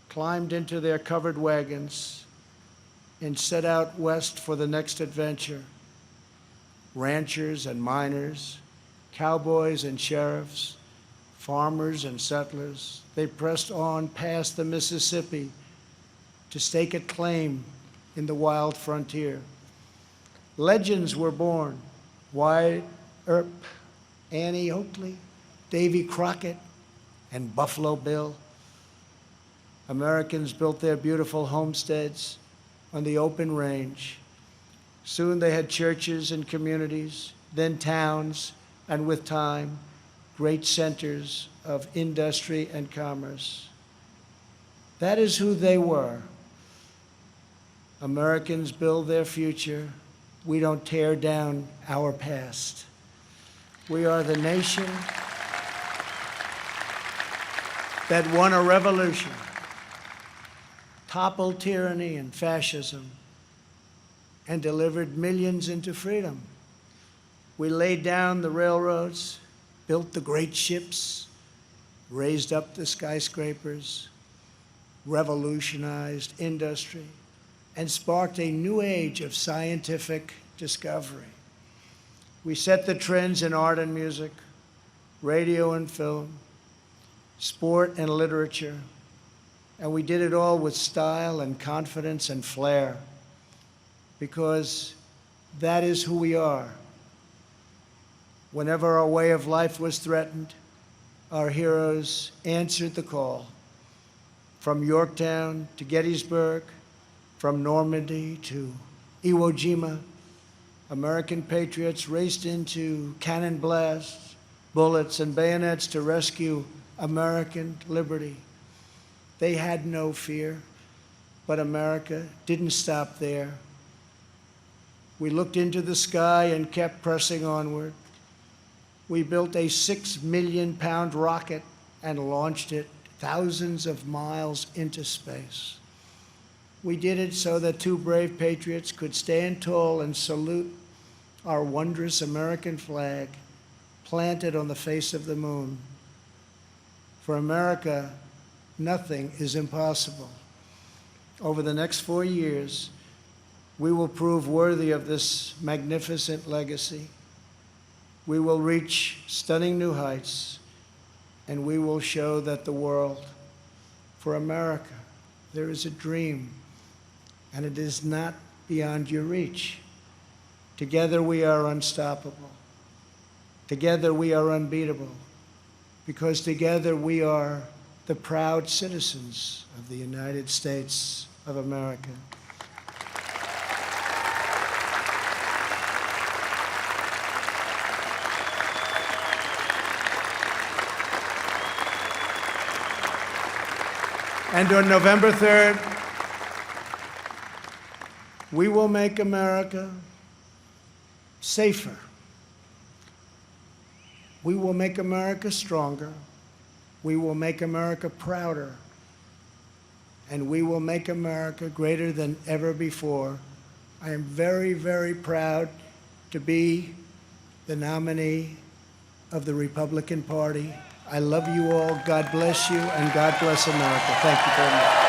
climbed into their covered wagons, and set out west for the next adventure. Ranchers and miners, cowboys and sheriffs, farmers and settlers, they pressed on past the Mississippi to stake a claim in the wild frontier. Legends were born: Wyatt Earp, Annie Oakley, Davy Crockett, and Buffalo Bill. Americans built their beautiful homesteads on the open range. Soon they had churches and communities, then towns, and with time, great centers of industry and commerce. That is who they were. Americans build their future. We don't tear down our past. We are the nation that won a revolution, toppled tyranny and fascism, and delivered millions into freedom. We laid down the railroads, built the great ships, raised up the skyscrapers, revolutionized industry, and sparked a new age of scientific discovery. We set the trends in art and music, radio and film, sport and literature, and we did it all with style and confidence and flair, because that is who we are. Whenever our way of life was threatened, our heroes answered the call. From Yorktown to Gettysburg, from Normandy to Iwo Jima, American patriots raced into cannon blasts, bullets, and bayonets to rescue American liberty. They had no fear, but America didn't stop there. We looked into the sky and kept pressing onward. We built a 6 million pound rocket and launched it thousands of miles into space. We did it so that two brave patriots could stand tall and salute our wondrous American flag planted on the face of the moon. For America, nothing is impossible. Over the next 4 years, we will prove worthy of this magnificent legacy. We will reach stunning new heights, and we will show that the world, for America, there is a dream, and it is not beyond your reach. Together we are unstoppable. Together we are unbeatable, because together we are the proud citizens of the United States of America. And on November 3rd, we will make America safer. We will make America stronger. We will make America prouder, and we will make America greater than ever before. I am very, very proud to be the nominee of the Republican Party. I love you all. God bless you, and God bless America. Thank you very much.